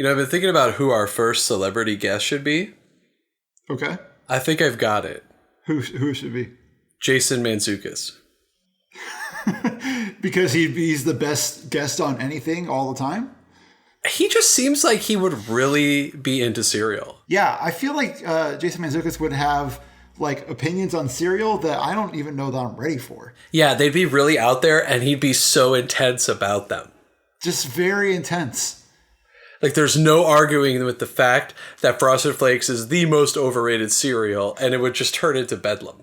You know, I've been thinking about who our first celebrity guest should be. Okay. I think I've got it. Who should be? Jason Mantzoukas. Because he's the best guest on anything all the time? He just seems like he would really be into cereal. Yeah, I feel like Jason Mantzoukas would have like opinions on cereal that I don't even know that I'm ready for. Yeah, they'd be really out there and he'd be so intense about them. Just very intense. Like, there's no arguing with the fact that Frosted Flakes is the most overrated cereal, and it would just turn into bedlam.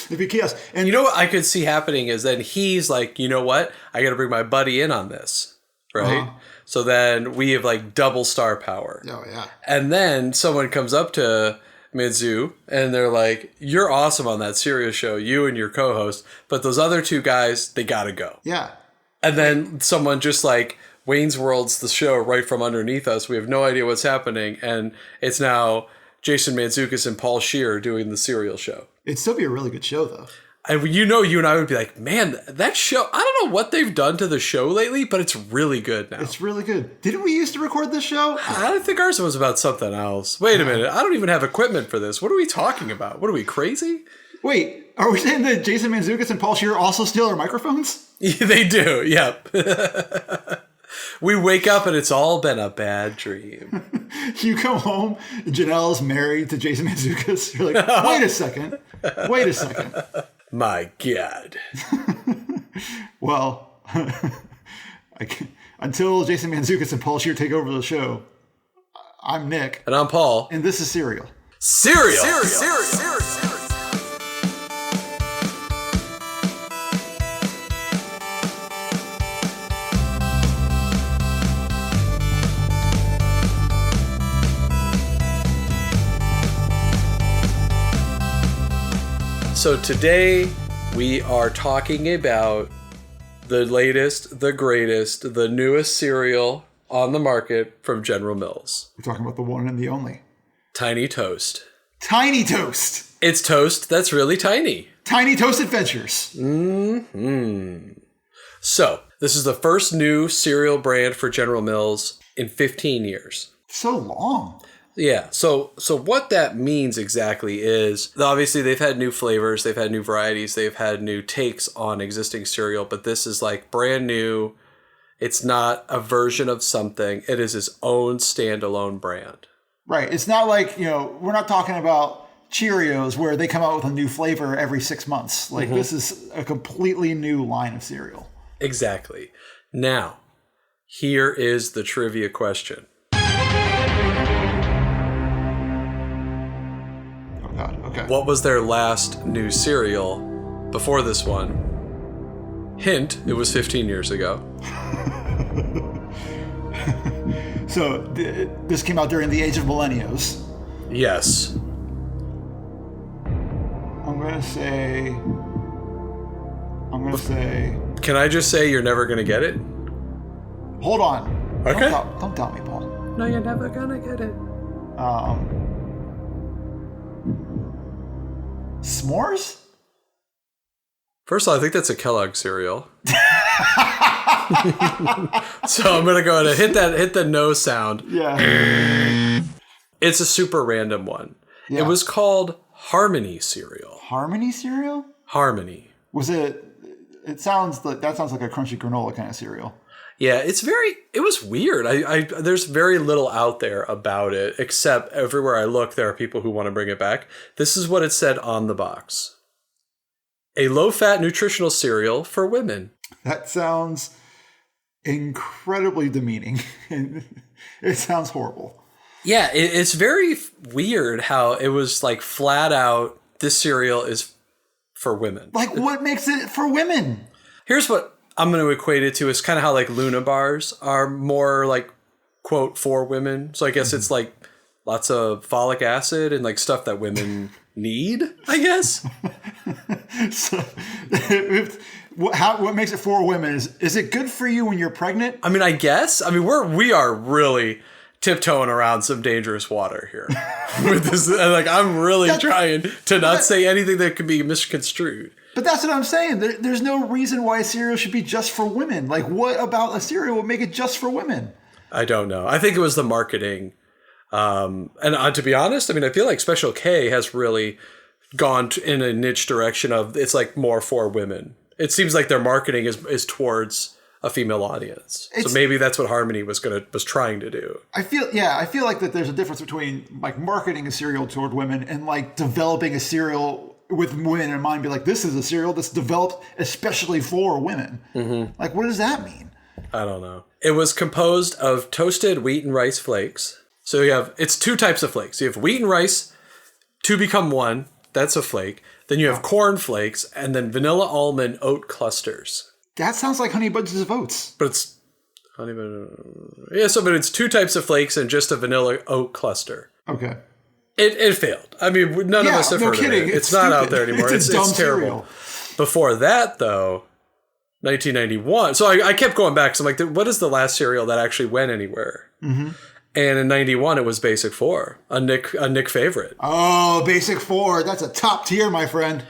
It'd be chaos. And you know what I could see happening is then he's like, you know what? I got to bring my buddy in on this, right? Uh-huh. So then we have like double star power. Oh, yeah. And then someone comes up to Manzu, and they're like, you're awesome on that cereal show, you and your co-host, but those other two guys, they got to go. Yeah. And then someone just like... Wayne's World's the show right from underneath us. We have no idea what's happening. And it's now Jason Mantzoukas and Paul Scheer doing the cereal show. It'd still be a really good show, though. And you and I would be like, man, that show, I don't know what they've done to the show lately, but it's really good now. It's really good. Didn't we used to record this show? I think ours was about something else. Wait a minute. I don't even have equipment for this. What are we talking about? What are we, crazy? Wait, are we saying that Jason Mantzoukas and Paul Scheer also steal our microphones? They do, yep. We wake up and it's all been a bad dream. You come home, Janelle's married to Jason Mantzoukas. You're like, wait a second. My God. Well, until Jason Mantzoukas and Paul Scheer take over the show, I'm Nick. And I'm Paul. And this is Cereal. Cereal. So today we are talking about the latest, the greatest, the newest cereal on the market from General Mills. We're talking about the one and the only. Tiny Toast. Tiny Toast! It's toast that's really tiny. Tiny Toast Adventures. Mm-hmm. So, this is the first new cereal brand for General Mills in 15 years. So long. Yeah, so what that means exactly is, obviously they've had new flavors, they've had new varieties, they've had new takes on existing cereal, but this is like brand new. It's not a version of something. It is its own standalone brand. Right. It's not like, we're not talking about Cheerios where they come out with a new flavor every 6 months. Like, This is a completely new line of cereal. Exactly. Now, here is the trivia question. Okay. What was their last new cereal before this one? Hint, it was 15 years ago. So this came out during the age of millennials. Yes. I'm going to say... Can I just say you're never going to get it? Hold on. Okay. Don't doubt me, Paul. No, you're never going to get it. S'mores? First of all, I think that's a Kellogg cereal. So I'm gonna go ahead and hit the no sound. Yeah. It's a super random one. Yeah. It was called Harmony cereal. Harmony cereal? Harmony. Was it? That sounds like a crunchy granola kind of cereal. Yeah, it was weird. There's very little out there about it, except everywhere I look, there are people who want to bring it back. This is what it said on the box. A low-fat nutritional cereal for women. That sounds incredibly demeaning. It sounds horrible. Yeah, it's very weird how it was like flat out, this cereal is for women. Like, what makes it for women? Here's what I'm going to equate it to. It's kind of how like Luna bars are more like, quote, for women. So I guess it's like lots of folic acid and like stuff that women need, I guess. So, what makes it for women is it good for you when you're pregnant? I mean, I guess. I mean, we are really tiptoeing around some dangerous water here with this. Like, I'm really trying to not say anything that could be misconstrued. But that's what I'm saying. There's no reason why a cereal should be just for women. Like, what about a cereal would make it just for women? I don't know. I think it was the marketing. And to be honest, I mean, I feel like Special K has really gone in a niche direction of it's like more for women. It seems like their marketing is towards a female audience. So maybe that's what Harmony was trying to do. I feel like that there's a difference between like marketing a cereal toward women and like developing a cereal with women in mind. Be like, this is a cereal that's developed especially for women. Mm-hmm. Like, what does that mean? I don't know. It was composed of toasted wheat and rice flakes. So it's two types of flakes. You have wheat and rice, two become one. That's a flake. Then you have corn flakes and then vanilla almond oat clusters. That sounds like Honey Bunches of Oats. But it's honey bunches. Yeah, but it's two types of flakes and just a vanilla oat cluster. Okay. It failed. I mean, none of us have heard of it. It's not out there anymore. It's terrible. Cereal. Before that, though, 1991. So I kept going back. So I'm like, what is the last cereal that actually went anywhere? Mm-hmm. And in 91, it was Basic Four, a Nick favorite. Oh, Basic Four. That's a top tier, my friend.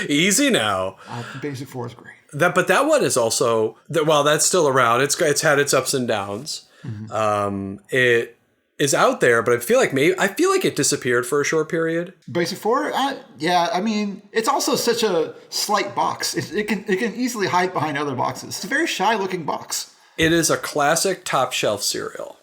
Easy now. Basic Four is great. But that one is also, while that's still around, it's had its ups and downs. Mm-hmm. It is out there, but I feel like it disappeared for a short period. Basic Four? Yeah, I mean, it's also such a slight box. It can easily hide behind other boxes. It's a very shy looking box. It is a classic top shelf cereal.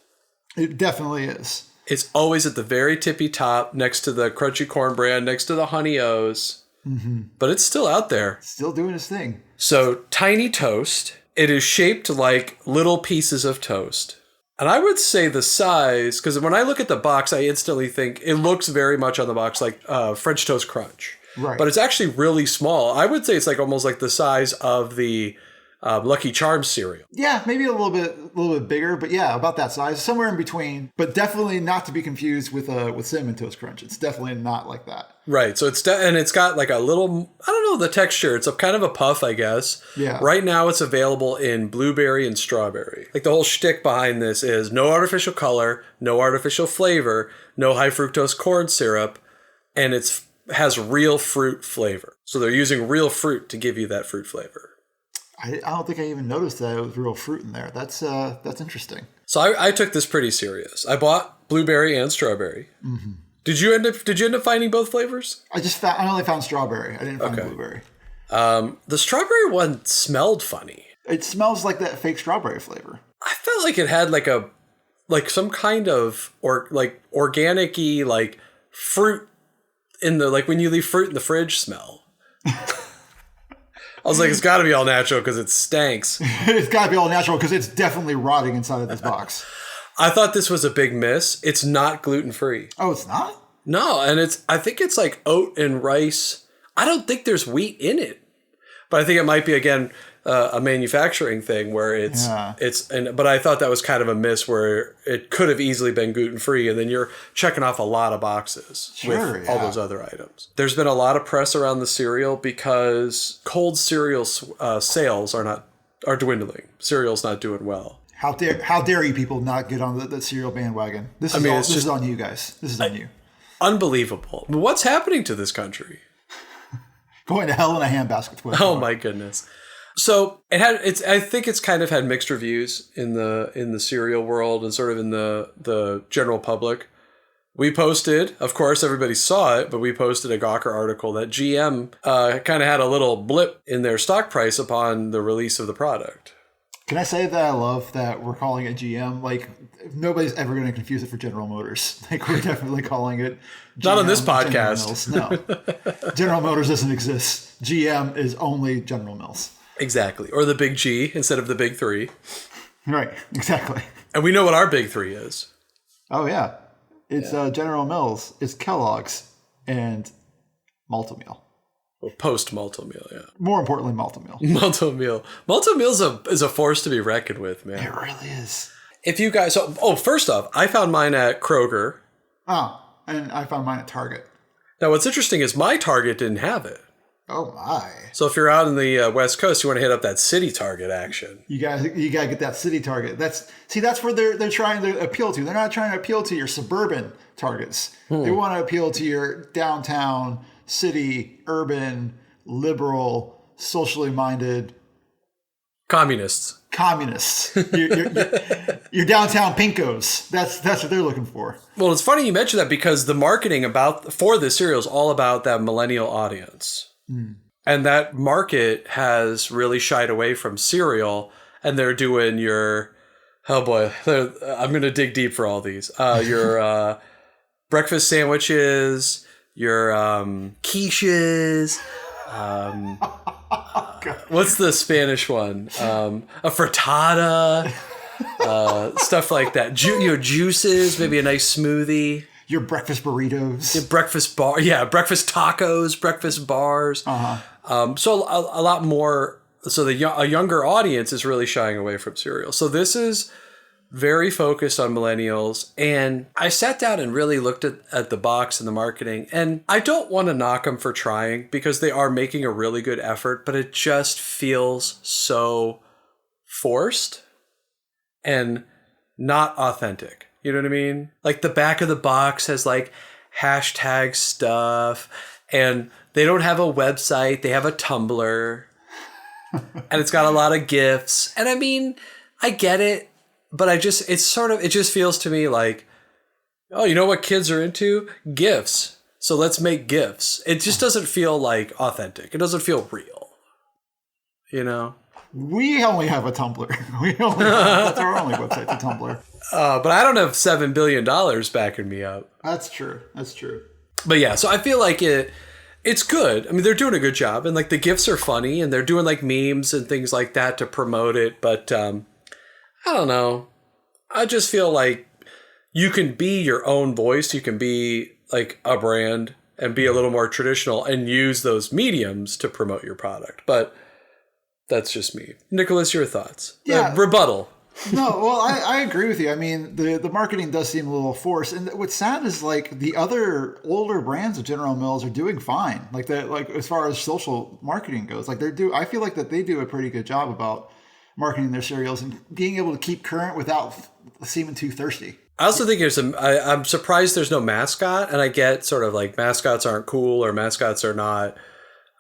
It definitely is. It's always at the very tippy top, next to the Crunchy Cornbread, next to the Honey O's. Mm-hmm. But it's still out there. Still doing its thing. So, tiny toast. It is shaped like little pieces of toast. And I would say the size, because when I look at the box, I instantly think it looks very much on the box like French Toast Crunch. Right. But it's actually really small. I would say it's like almost like the size of the Lucky Charms cereal. Yeah, maybe a little bit bigger, but yeah, about that size, somewhere in between. But definitely not to be confused with Cinnamon Toast Crunch. It's definitely not like that. Right. So it's got like a little, I don't know the texture. It's a kind of a puff, I guess. Yeah. Right now, it's available in blueberry and strawberry. Like the whole shtick behind this is no artificial color, no artificial flavor, no high fructose corn syrup, and has real fruit flavor. So they're using real fruit to give you that fruit flavor. I don't think I even noticed that it was real fruit in there. That's interesting. So I took this pretty serious. I bought blueberry and strawberry. Mm-hmm. Did you end up finding both flavors? I only found strawberry. I didn't find blueberry. The strawberry one smelled funny. It smells like that fake strawberry flavor. I felt like it had like some kind of organic-y like fruit in the, like when you leave fruit in the fridge smell. I was like, it's got to be all natural because it stinks. It's got to be all natural because it's definitely rotting inside of this box. I thought this was a big miss. It's not gluten-free. Oh, it's not? No, and I think it's like oat and rice. I don't think there's wheat in it. But I think it might be, again, a manufacturing thing where but I thought that was kind of a miss where it could have easily been gluten-free, and then you're checking off a lot of boxes with all those other items. There's been a lot of press around the cereal because cold cereal sales are dwindling. Cereal's not doing well. How dare you people not get on the cereal bandwagon? This is on you guys. This is on you. Unbelievable. What's happening to this country? Going to hell in a handbasket. Oh my goodness. So I think it's kind of had mixed reviews in the cereal world and sort of in the general public. We posted, of course, everybody saw it, but we posted a Gawker article that GM kind of had a little blip in their stock price upon the release of the product. Can I say that I love that we're calling it GM? Like, nobody's ever going to confuse it for General Motors. Like, we're definitely calling it GM. Not on this podcast. No. General Motors doesn't exist. GM is only General Mills. Exactly. Or the big G instead of the big three. Right. Exactly. And we know what our big three is. Oh, yeah. It's General Mills. It's Kellogg's and Malto-Meal. Well, post Malto-Meal, yeah. More importantly, Malto-Meal. Malto-Meal. Malto-Meal is a force to be reckoned with, man. It really is. If you guys... first off, I found mine at Kroger. Oh, and I found mine at Target. Now, what's interesting is my Target didn't have it. Oh, my. So if you're out in the West Coast, you want to hit up that city Target action. You gotta get that city Target. That's where they're trying to appeal to. They're not trying to appeal to your suburban Targets. They want to appeal to your downtown, city, urban, liberal, socially minded Communists. Your downtown Pinkos. That's what they're looking for. Well, it's funny you mention that because the marketing for this cereal is all about that millennial audience. And that market has really shied away from cereal, and they're doing your, oh boy, I'm going to dig deep for all these. Your breakfast sandwiches, your quiches, what's the Spanish one? A frittata, stuff like that. Juices, maybe a nice smoothie. Your breakfast burritos. Your breakfast breakfast tacos, breakfast bars. So a lot more. So a younger audience is really shying away from cereal. So this is very focused on millennials. And I sat down and really looked at the box and the marketing. And I don't want to knock them for trying because they are making a really good effort, but it just feels so forced and not authentic. You know what I mean? Like the back of the box has like hashtag stuff, and they don't have a website. They have a Tumblr, and it's got a lot of GIFs. And I mean, I get it. But it just feels to me like, oh, you know what kids are into? GIFs. So let's make GIFs. It just doesn't feel like authentic. It doesn't feel real. You know? We only have a Tumblr. That's our only website, the Tumblr. But I don't have $7 billion backing me up. That's true. But yeah, so I feel like it's good. I mean, they're doing a good job. And like the GIFs are funny. And they're doing like memes and things like that to promote it. But I don't know. I just feel like you can be your own voice. You can be like a brand and be a little more traditional and use those mediums to promote your product. But that's just me. Nicholas, your thoughts? Yeah. Rebuttal. No, well, I agree with you. I mean, the marketing does seem a little forced. And what's sad is like the other older brands of General Mills are doing fine. Like as far as social marketing goes, like I feel like that they do a pretty good job about marketing their cereals and being able to keep current without seeming too thirsty. I also think I'm surprised there's no mascot, and I get sort of like mascots aren't cool or mascots are not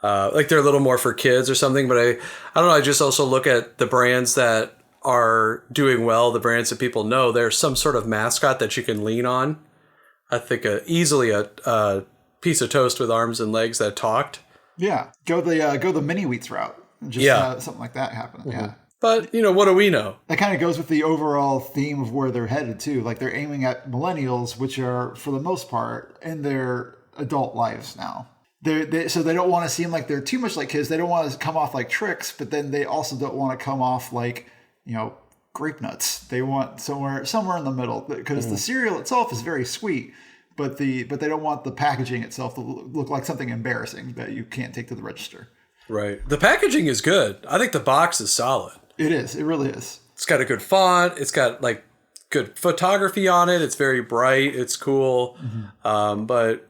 like they're a little more for kids or something. But I don't know. I just also look at the brands that are doing well, the brands that people know. There's some sort of mascot that you can lean on. I think easily a piece of toast with arms and legs that talked. Yeah, go the mini wheats route. Just something like that happen. Mm-hmm. Yeah. But, what do we know? That kind of goes with the overall theme of where they're headed, too. Like, they're aiming at millennials, which are, for the most part, in their adult lives now. So they don't want to seem like they're too much like kids. They don't want to come off like tricks, but then they also don't want to come off like, grape nuts. They want somewhere in the middle. Because the cereal itself is very sweet, but they don't want the packaging itself to look like something embarrassing that you can't take to the register. Right. The packaging is good. I think the box is solid. It is. It really is. It's got a good font. It's got like good photography on it. It's very bright. It's cool. Mm-hmm. But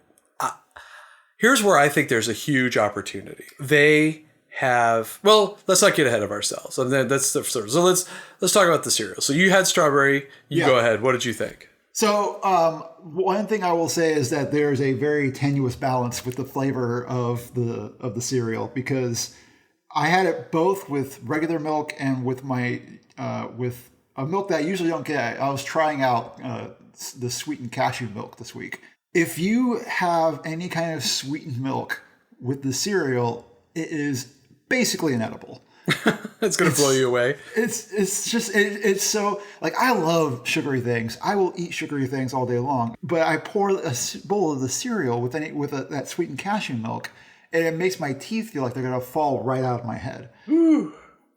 here's where I think there's a huge opportunity. They have, let's not get ahead of ourselves. And then so let's talk about the cereal. So you had strawberry. Go ahead. What did you think? So one thing I will say is that there's a very tenuous balance with the flavor of the cereal, because I had it both with regular milk and with my with a milk that I usually don't get. I was trying out the sweetened cashew milk this week. If you have any kind of sweetened milk with the cereal, it is basically inedible. It's going to blow you away. It's so, like, I love sugary things. I will eat sugary things all day long. But I pour a bowl of the cereal with that sweetened cashew milk, and it makes my teeth feel like they're going to fall right out of my head. Ooh.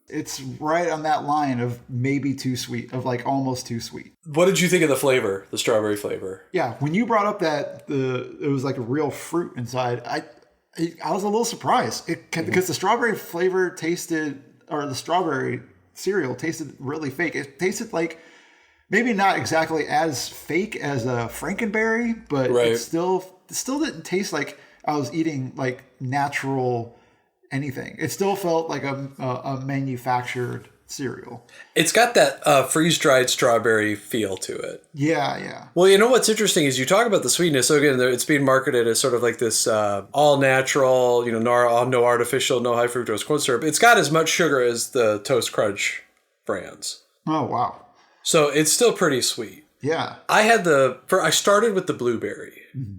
It's right on that line of maybe too sweet, of like almost too sweet. What did you think of the flavor, the strawberry flavor? Yeah, when you brought up that it was like a real fruit inside, I was a little surprised because the strawberry flavor the strawberry cereal tasted really fake. It tasted like maybe not exactly as fake as a Frankenberry, but it still didn't taste like I was eating like natural anything. It still felt like a manufactured cereal. It's got that freeze-dried strawberry feel to it. Yeah. Well, you know what's interesting is you talk about the sweetness. So again, it's being marketed as sort of like this all-natural, no artificial, no high fructose corn syrup. It's got as much sugar as the Toast Crunch brands. Oh, wow. So it's still pretty sweet. Yeah. I started with the blueberry. Mm-hmm.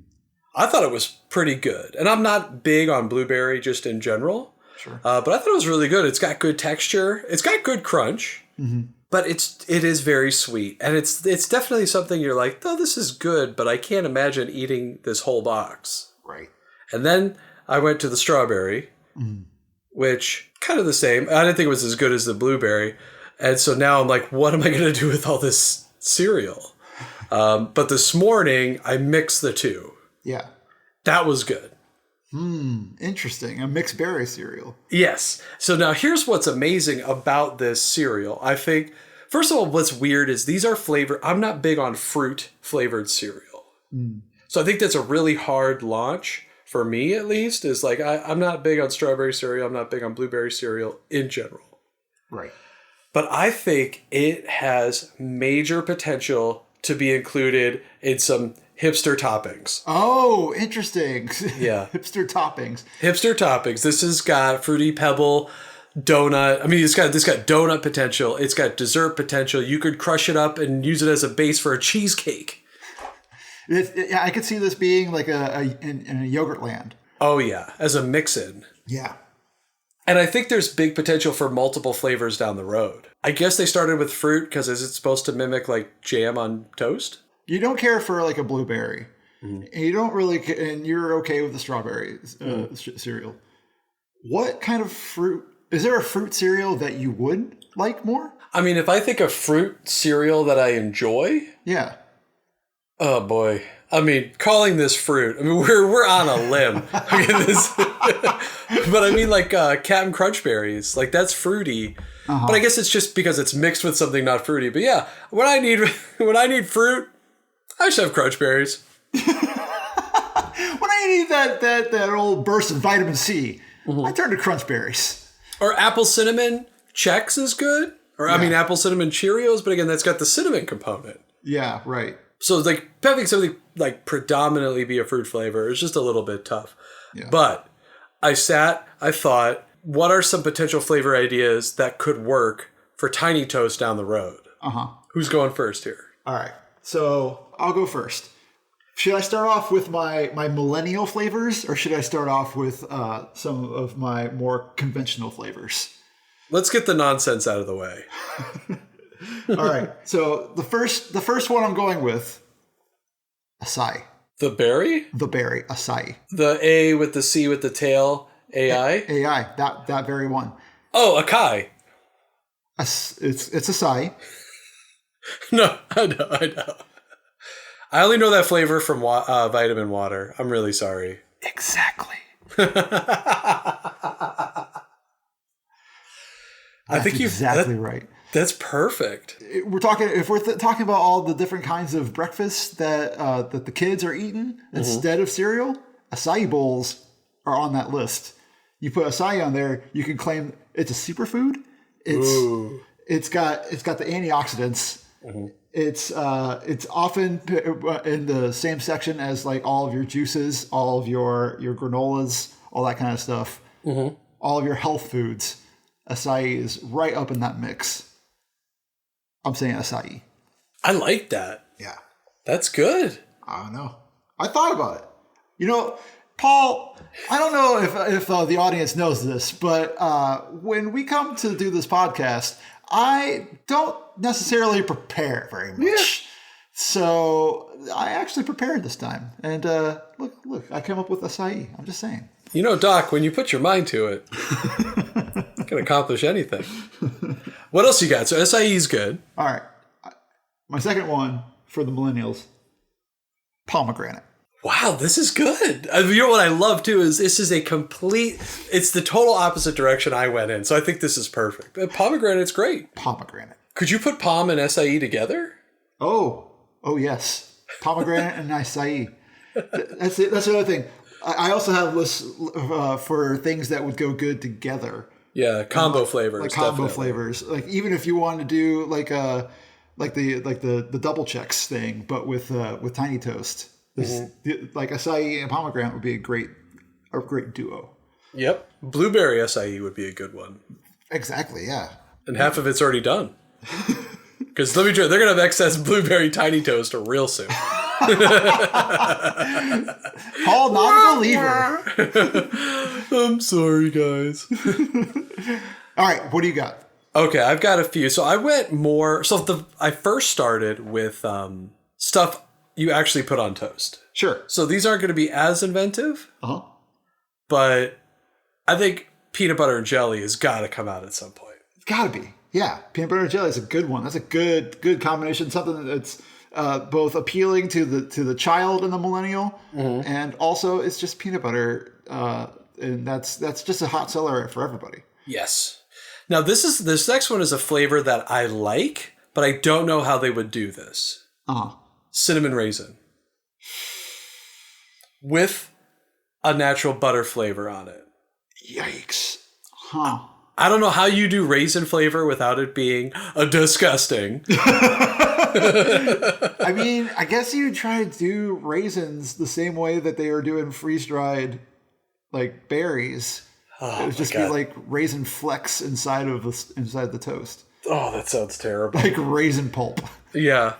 I thought it was pretty good. And I'm not big on blueberry just in general. Sure. But I thought it was really good. It's got good texture. It's got good crunch. Mm-hmm. But it is very sweet. And it's definitely something you're like, oh, this is good, but I can't imagine eating this whole box. Right. And then I went to the strawberry, which kind of the same. I didn't think it was as good as the blueberry. And so now I'm like, what am I going to do with all this cereal? But this morning, I mixed the two. Yeah. That was good. Interesting. A mixed berry cereal. Yes. So now here's what's amazing about this cereal. I think, first of all, what's weird is these are flavored. I'm not big on fruit flavored cereal. So I think that's a really hard launch for me, at least, is like, I'm not big on strawberry cereal. I'm not big on blueberry cereal in general. Right. But I think it has major potential to be included in some hipster toppings. Oh, interesting. Yeah. Hipster toppings. Hipster toppings. This has got Fruity Pebble donut. I mean, it's got donut potential. It's got dessert potential. You could crush it up and use it as a base for a cheesecake. I could see this being like in a yogurt land. Oh, yeah. As a mix-in. Yeah. And I think there's big potential for multiple flavors down the road. I guess they started with fruit because is it supposed to mimic like jam on toast? You don't care for like a blueberry. And you don't really, and you're okay with the strawberry cereal. What kind of fruit? Is there a fruit cereal that you would like more? I mean, if I think of fruit cereal that I enjoy. Yeah. Oh boy. I mean, calling this fruit. I mean, we're on a limb. But I mean, like Captain Crunchberries, like that's fruity. But I guess it's just because it's mixed with something not fruity. But yeah, when I need fruit, I should have Crunchberries. When I need that old burst of vitamin C, I turn to Crunchberries. Or apple cinnamon Chex is good. Or I mean, apple cinnamon Cheerios. But again, that's got the cinnamon component. Yeah, right. So like having something like predominantly be a fruit flavor is just a little bit tough. Yeah. But I thought, what are some potential flavor ideas that could work for Tiny Toast down the road? Who's going first here? All right. So I'll go first. Should I start off with my millennial flavors, or should I start off with some of my more conventional flavors? Let's get the nonsense out of the way. All right. So the first one I'm going with, acai. The berry? The berry, acai. The A with the C with the tail, AI? AI, that very one. Oh, acai. It's acai. No, I know. I only know that flavor from vitamin water. I'm really sorry. Exactly. I think you're exactly right. That's perfect. If we're talking about all the different kinds of breakfasts that the kids are eating instead of cereal, acai bowls are on that list. You put acai on there, you can claim it's a superfood. It's got the antioxidants. It's often in the same section as like all of your juices, all of your granolas, all that kind of stuff. All of your health foods. Acai is right up in that mix. I'm saying acai. I like that. Yeah. That's good. I don't know. I thought about it. You know, Paul, I don't know if the audience knows this, but when we come to do this podcast, I don't necessarily prepare very much. Yeah. So I actually prepared this time. And look, I came up with acai. I'm just saying. You know, Doc, when you put your mind to it, you can accomplish anything. What else you got? So acai is good. All right. My second one for the millennials, pomegranate. Wow, this is good. You know what I love too is this is it's the total opposite direction I went in. So I think this is perfect. Pomegranate's great. Pomegranate. Could you put pom and acai together? Oh yes. Pomegranate and acai. That's the other thing. I also have lists for things that would go good together. Yeah, combo flavors. Like combo definitely. flavors. Like even if you want to do like the double checks thing, but with tiny toast. Like acai and pomegranate would be a great duo. Yep. Blueberry acai would be a good one. Exactly, yeah. And half of it's already done. Because let me tell you, they're going to have excess blueberry tiny toast real soon. Paul, not a believer. I'm sorry, guys. All right, what do you got? Okay, I've got a few. So I went more... So I first started with stuff you actually put on toast. Sure. So these aren't going to be as inventive. Uh-huh. But I think peanut butter and jelly has got to come out at some point. It's got to be. Yeah, peanut butter and jelly is a good one. That's a good combination. Something that's both appealing to the child and the millennial, and also it's just peanut butter, and that's just a hot seller for everybody. Yes. Now this next one is a flavor that I like, but I don't know how they would do this. Cinnamon raisin with a natural butter flavor on it. Yikes! Huh. I don't know how you do raisin flavor without it being disgusting. I mean, I guess you try to do raisins the same way that they are doing freeze-dried, like berries. It would just be like raisin flecks inside the toast. Oh, that sounds terrible. Like raisin pulp. Yeah.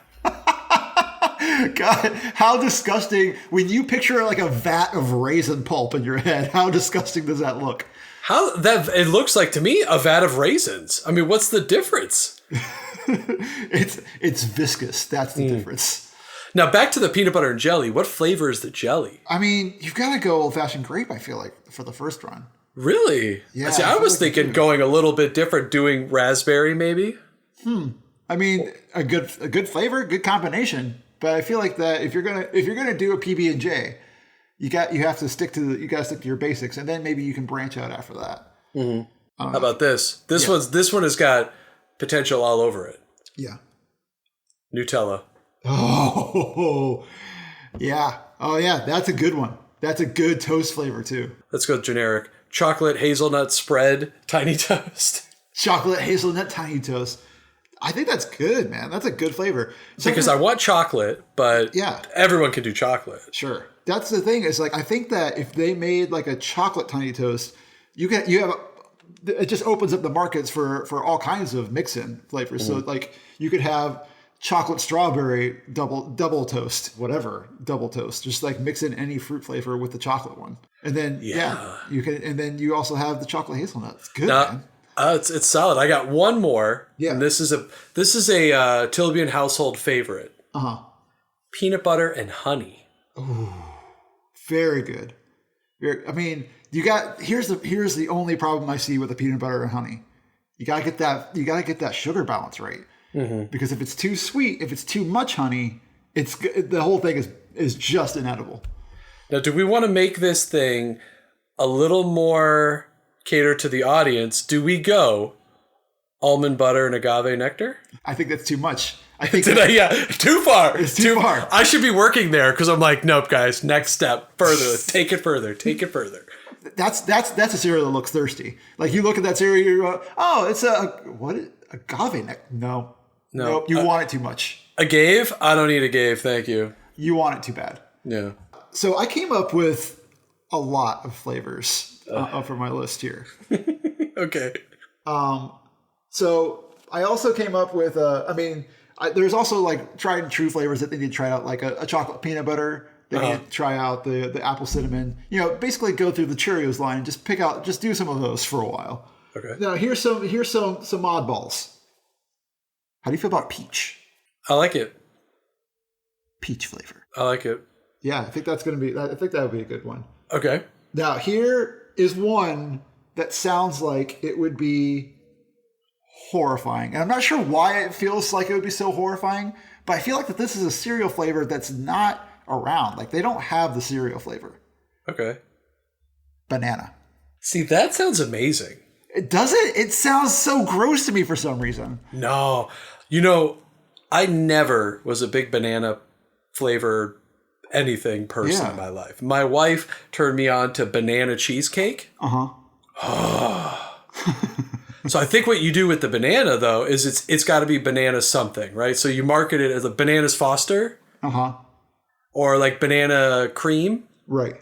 God, how disgusting. When you picture like a vat of raisin pulp in your head, how disgusting does that look? It looks like to me a vat of raisins. I mean, what's the difference? It's viscous. That's the difference. Now back to the peanut butter and jelly. What flavor is the jelly? I mean, you've got to go old-fashioned grape, I feel like, for the first run. Really? Yeah. See, I was thinking going a little bit different, doing raspberry maybe. I mean, a good flavor, good combination. But I feel like that if you're gonna do a PB&J, you have to stick to your basics, and then maybe you can branch out after that. How about this? This one has got potential all over it. Yeah. Nutella. Oh, yeah. Oh, yeah. That's a good one. That's a good toast flavor too. Let's go generic. Chocolate hazelnut spread tiny toast. Chocolate hazelnut tiny toast. I think that's good, man. That's a good flavor. Because I want chocolate, but everyone can do chocolate. Sure. That's the thing is like, I think that if they made like a chocolate tiny toast, it just opens up the markets for all kinds of mix-in flavors. So like you could have chocolate strawberry double toast, whatever, double toast, just like mix in any fruit flavor with the chocolate one. And then, you can, and then you also have the chocolate hazelnut. It's good, man. It's solid. I got one more. Yeah. And this is a Tilbian household favorite. Peanut butter and honey. Ooh, very good. I mean, here's the only problem I see with the peanut butter and honey. You gotta get that sugar balance right. Because if it's too sweet, if it's too much honey, the whole thing is just inedible. Now, do we want to make this thing a little more cater to the audience? Do we go almond butter and agave nectar? I think that's too much. I think too far. It's too far. I should be working there because I'm like, nope, guys. Next step, further. Take it further. Take it further. That's a cereal that looks thirsty. Like you look at that cereal, you go, oh, it's agave nectar. No, nope. You want it too much. Agave? I don't need agave. Thank you. You want it too bad. Yeah. So I came up with a lot of flavors for my list here. Okay. So I also came up with, there's also like tried and true flavors that they need to try out, like a chocolate peanut butter. They need to try out the apple cinnamon. Basically go through the Cheerios line and just do some of those for a while. Okay. Now here's some oddballs. How do you feel about peach? I like it. Peach flavor. I like it. Yeah, I think that would be a good one. Okay. Now here is one that sounds like it would be horrifying. And I'm not sure why it feels like it would be so horrifying, but I feel like that this is a cereal flavor that's not around. Like they don't have the cereal flavor. Okay. Banana. See, that sounds amazing. It doesn't? It sounds so gross to me for some reason. No. I never was a big banana flavor anything person in my life. My wife turned me on to banana cheesecake. So I think what you do with the banana, though, is it's got to be banana something, right? So you market it as a Bananas Foster. Or like banana cream. Right.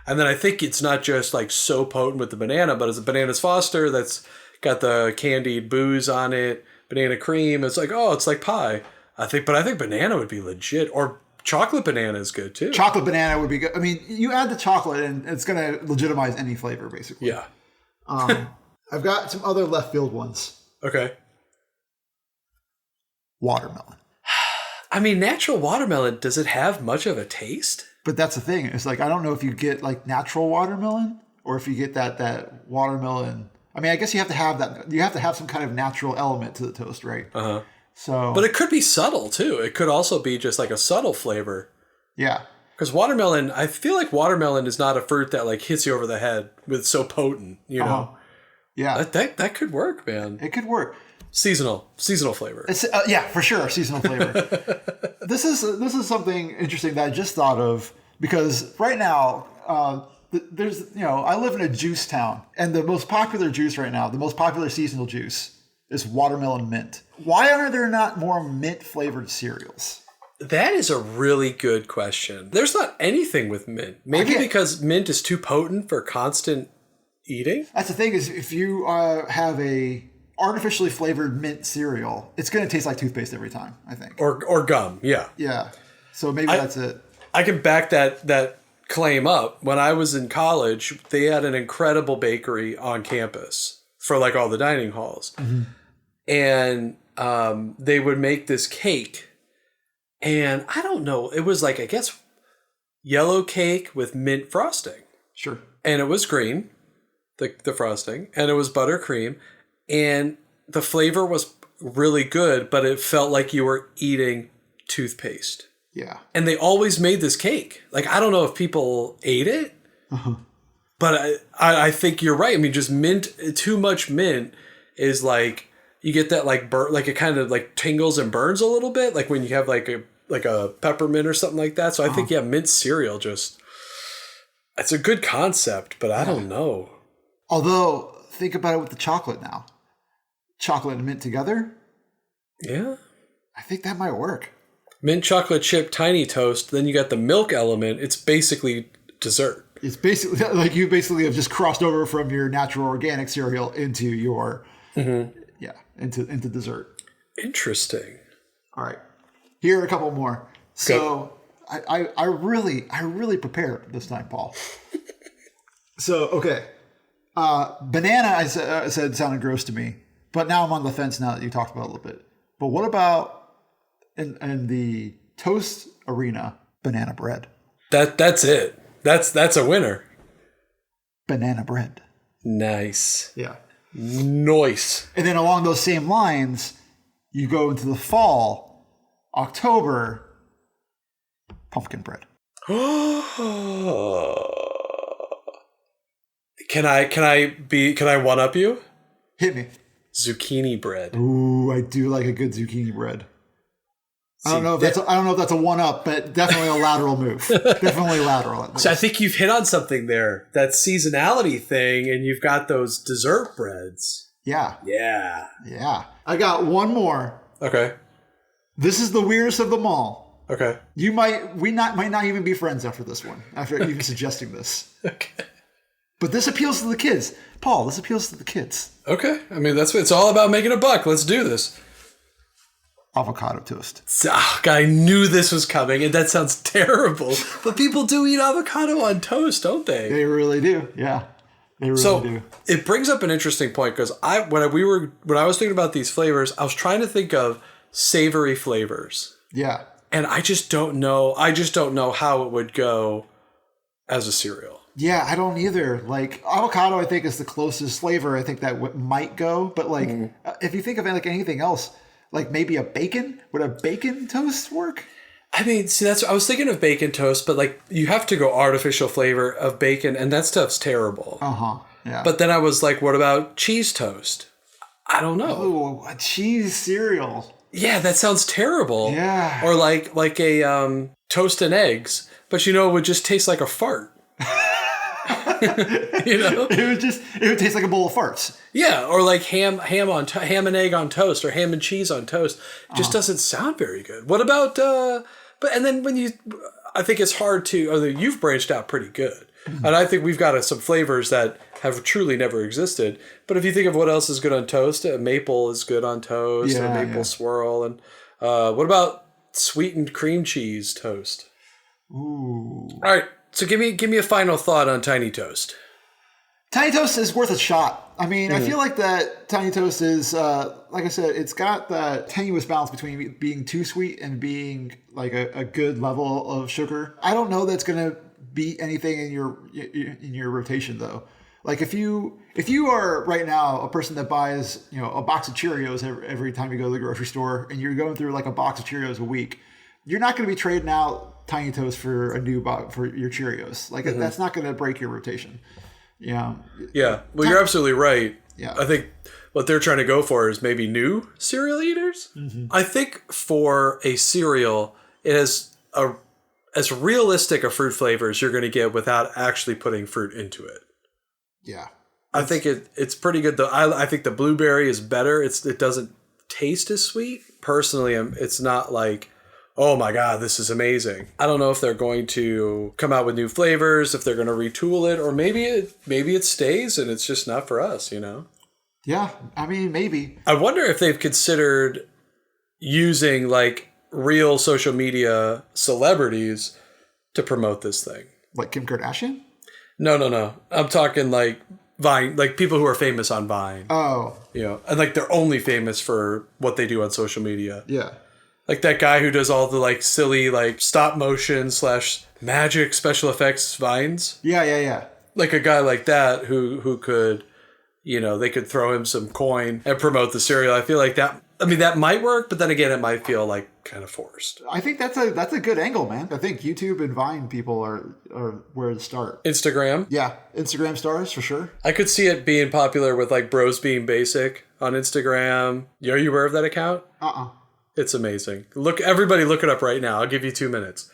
And then I think it's not just like so potent with the banana, but it's a Bananas Foster that's got the candied booze on it, banana cream. It's like, oh, it's like pie. I think banana would be legit. Or chocolate banana is good too. Chocolate banana would be good. I mean, you add the chocolate and it's going to legitimize any flavor, basically. Yeah. I've got some other left field ones. Okay. Watermelon. I mean, natural watermelon, does it have much of a taste? But that's the thing. It's like, I don't know if you get like natural watermelon or if you get that watermelon. I mean, I guess you have to have that. You have to have some kind of natural element to the toast, right? So, but it could be subtle too. It could also be just like a subtle flavor. Yeah. Because watermelon, I feel like watermelon is not a fruit that like hits you over the head with so potent, you know? Yeah. That could work, man. It could work. Seasonal flavor. It's, yeah, for sure, seasonal flavor. This is something interesting that I just thought of because right now there's I live in a juice town and the most popular juice right now, the most popular seasonal juice is watermelon mint. Why are there not more mint flavored cereals? That is a really good question. There's not anything with mint. Maybe because mint is too potent for constant eating. That's the thing is if you have a artificially flavored mint cereal, it's going to taste like toothpaste every time, I think. Or gum, yeah. Yeah. So maybe that's it. I can back that claim up. When I was in college, they had an incredible bakery on campus for like all the dining halls. And they would make this cake. And I don't know, it was like, I guess, yellow cake with mint frosting. Sure. And it was green, the frosting, and it was buttercream. And the flavor was really good, but it felt like you were eating toothpaste. Yeah. And they always made this cake. Like, I don't know if people ate it, but I think you're right. I mean, just mint, too much mint is like, you get that like burn, like it kind of like tingles and burns a little bit. Like when you have like a peppermint or something like that. So I think, mint cereal it's a good concept, but I don't know. Although, think about it with the chocolate now. Chocolate and mint together. Yeah. I think that might work. Mint chocolate chip tiny toast. Then you got the milk element. It's basically dessert. It's basically like you basically have just crossed over from your natural organic cereal into your, into dessert. Interesting. All right. Here are a couple more. So I really prepared this time, Paul. So, okay. Banana, I said sounded gross to me, but now I'm on the fence now that you talked about it a little bit. But what about in the toast arena, banana bread? That's it. That's a winner. Banana bread. Nice. Yeah. Nice. And then along those same lines, you go into the fall, October, pumpkin bread. Can I one up you? Hit me. Zucchini bread. Ooh, I do like a good zucchini bread. I don't know if that's a one up, but definitely a lateral move. Definitely lateral. So I think you've hit on something there. That seasonality thing, and you've got those dessert breads. Yeah. Yeah. Yeah. I got one more. Okay. This is the weirdest of them all. Okay. We might not even be friends after this one, after even suggesting this. Okay. But this appeals to the kids. Paul, this appeals to the kids. Okay. I mean, that's what it's all about, making a buck. Let's do this. Avocado toast. Oh, God, I knew this was coming, and that sounds terrible. But people do eat avocado on toast, don't they? They really do. Yeah. They really do. It brings up an interesting point because when I was thinking about these flavors, I was trying to think of savory flavors. Yeah. And I just don't know. I just don't know how it would go as a cereal. Yeah, I don't either. Like avocado, I think is the closest flavor I think that might go. But like, if you think of like anything else, like maybe a bacon, would a bacon toast work? I mean, see, I was thinking of bacon toast, but like you have to go artificial flavor of bacon, and that stuff's terrible. Yeah. But then I was like, what about cheese toast? I don't know. Oh, a cheese cereal. Yeah, that sounds terrible. Yeah. Or like a toast and eggs, but it would just taste like a fart. You know, it would taste like a bowl of farts. Yeah, or like ham and egg on toast, or ham and cheese on toast. It just doesn't sound very good. What about and then I think it's hard to. You've branched out pretty good, and I think we've got some flavors that have truly never existed. But if you think of what else is good on toast, maple is good on toast, or maple swirl, and what about sweetened cream cheese toast? Ooh. All right, so give me a final thought on Tiny Toast. Tiny Toast is worth a shot. I mean, I feel like that Tiny Toast is, like I said, it's got that tenuous balance between being too sweet and being like a good level of sugar. I don't know that's going to beat anything in your rotation though. Like if you are right now a person that buys, a box of Cheerios every time you go to the grocery store, and you're going through like a box of Cheerios a week, you're not going to be trading out Tiny Toast for a new box for your Cheerios. Like that's not going to break your rotation. Yeah. Yeah. Well, you're absolutely right. Yeah. I think what they're trying to go for is maybe new cereal eaters. Mm-hmm. I think for a cereal, it is as realistic a fruit flavor as you're going to get without actually putting fruit into it. Yeah. I think it's pretty good though. I think the blueberry is better. It doesn't taste as sweet. Personally, it's not like, oh my God, this is amazing. I don't know if they're going to come out with new flavors, if they're going to retool it, or maybe it stays and it's just not for us, Yeah, I mean, maybe. I wonder if they've considered using like real social media celebrities to promote this thing. Like Kim Kardashian? No. I'm talking like Vine, like people who are famous on Vine. Oh. And like they're only famous for what they do on social media. Yeah. Like that guy who does all the like silly like stop motion / magic special effects vines. Yeah. Like a guy like that who could, they could throw him some coin and promote the cereal. I feel like that. I mean, that might work, but then again, it might feel like kind of forced. I think that's a good angle, man. I think YouTube and Vine people are where to start. Instagram? Yeah, Instagram stars for sure. I could see it being popular with like Bros Being Basic on Instagram. Are you aware of that account? It's amazing. Everybody look it up right now. I'll give you 2 minutes.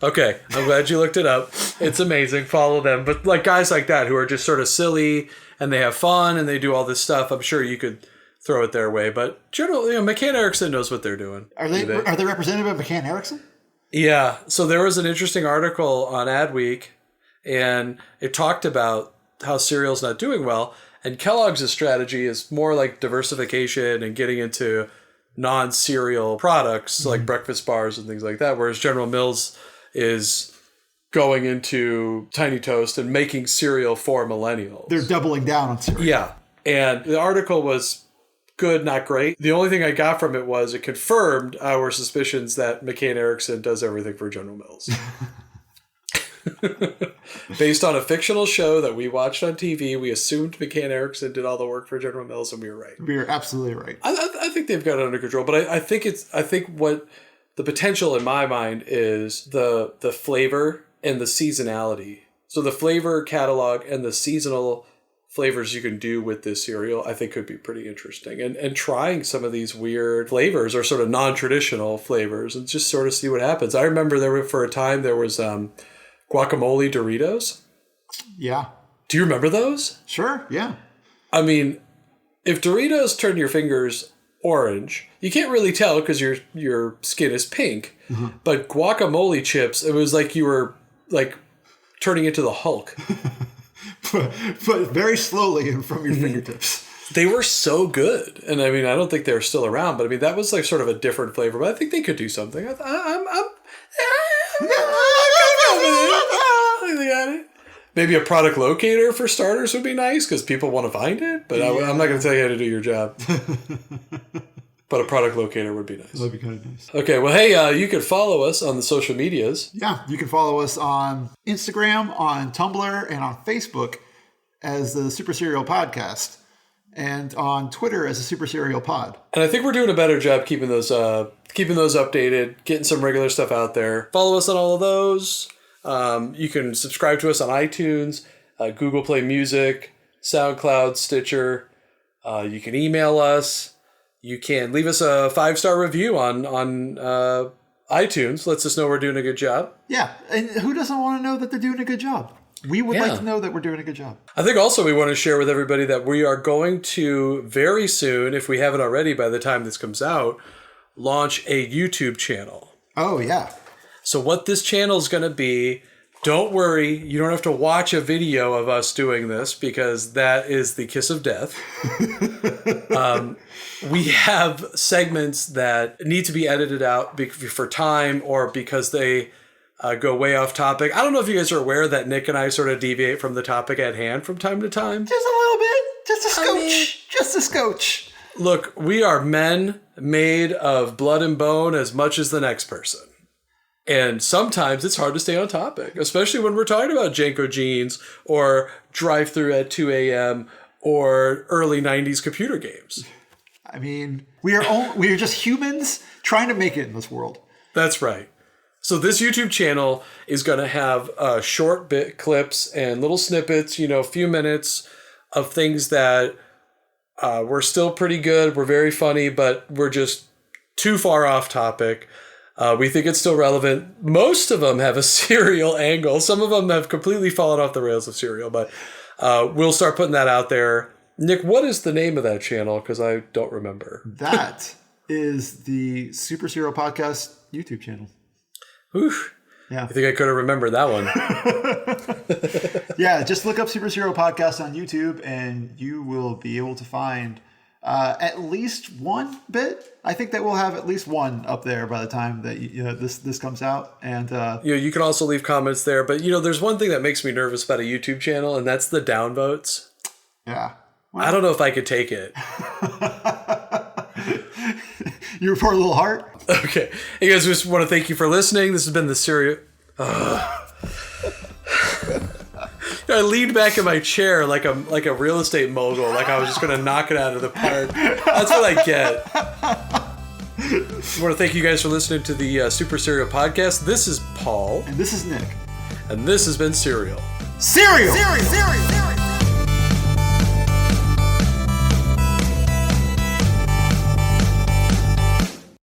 Okay, I'm glad you looked it up. It's amazing. Follow them. But like guys like that who are just sort of silly and they have fun and they do all this stuff, I'm sure you could throw it their way. But generally, McCann Erickson knows what they're doing. Are they representative of McCann Erickson? Yeah. So there was an interesting article on Adweek, and it talked about how cereal's not doing well. And Kellogg's strategy is more like diversification and getting into non-cereal products like breakfast bars and things like that, whereas General Mills is going into Tiny Toast and making cereal for millennials. They're doubling down on cereal. Yeah. And the article was good, not great. The only thing I got from it was it confirmed our suspicions that McCann Erickson does everything for General Mills. Based on a fictional show that we watched on TV, we assumed McCann Erickson did all the work for General Mills, and we were right. We were absolutely right. I think they've got it under control, but I think what the potential in my mind is the flavor and the seasonality. So the flavor catalog and the seasonal flavors you can do with this cereal, I think could be pretty interesting. And trying some of these weird flavors or sort of non-traditional flavors and just sort of see what happens. I remember for a time there was guacamole Doritos. Yeah. Do you remember those? Sure, yeah. I mean, if Doritos turn your fingers orange, you can't really tell because your skin is pink. Mm-hmm. But guacamole chips, it was like you were like turning into the Hulk. but very slowly and from your fingertips. They were so good. And I mean, I don't think they're still around, but I mean, that was like sort of a different flavor. But I think they could do something. Maybe a product locator for starters would be nice because people want to find it. But I'm not going to tell you how to do your job. But a product locator would be nice. That'd be kind of nice. Okay, well, hey, you can follow us on the social medias. Yeah, you can follow us on Instagram, on Tumblr, and on Facebook as the Super Cereal Podcast, and on Twitter as the Super Cereal Pod. And I think we're doing a better job keeping those updated, getting some regular stuff out there. Follow us on all of those. You can subscribe to us on iTunes, Google Play Music, SoundCloud, Stitcher. You can email us. You can leave us a 5-star review on iTunes. Lets us know we're doing a good job. Yeah, and who doesn't want to know that they're doing a good job? We would like to know that we're doing a good job. I think also we want to share with everybody that we are going to very soon, if we haven't already by the time this comes out, launch a YouTube channel. Oh, yeah. So what this channel is going to be, don't worry, you don't have to watch a video of us doing this because that is the kiss of death. We have segments that need to be edited out for time or because they go way off topic. I don't know if you guys are aware that Nick and I sort of deviate from the topic at hand from time to time. Just a little bit. Just a scotch. Just a scotch. Look, we are men made of blood and bone as much as the next person. And sometimes it's hard to stay on topic, especially when we're talking about Janko jeans or drive-thru at 2 a.m. or early 90s computer games. I mean, we are just humans trying to make it in this world. That's right. So this YouTube channel is going to have short bit clips and little snippets, a few minutes of things that we're still pretty good. We're very funny, but we're just too far off topic. We think it's still relevant. Most of them have a cereal angle. Some of them have completely fallen off the rails of cereal, but we'll start putting that out there. Nick, what is the name of that channel? Because I don't remember. That is the Super Cereal Podcast YouTube channel. Oof. Yeah. I think I could have remembered that one. Yeah, just look up Super Cereal Podcast on YouTube and you will be able to find at least one bit. I think that we'll have at least one up there by the time that this comes out. And you can also leave comments there. But there's one thing that makes me nervous about a YouTube channel, and that's the downvotes. Yeah, well, I don't know if I could take it. Your poor little heart. Okay, hey guys, we just want to thank you for listening. This has been the cereal. I leaned back in my chair like a real estate mogul, like I was just going to knock it out of the park. That's what I get. I want to thank you guys for listening to the Super Cereal Podcast. This is Paul. And this is Nick. And this has been Cereal. Cereal! Cereal! Cereal! Cereal!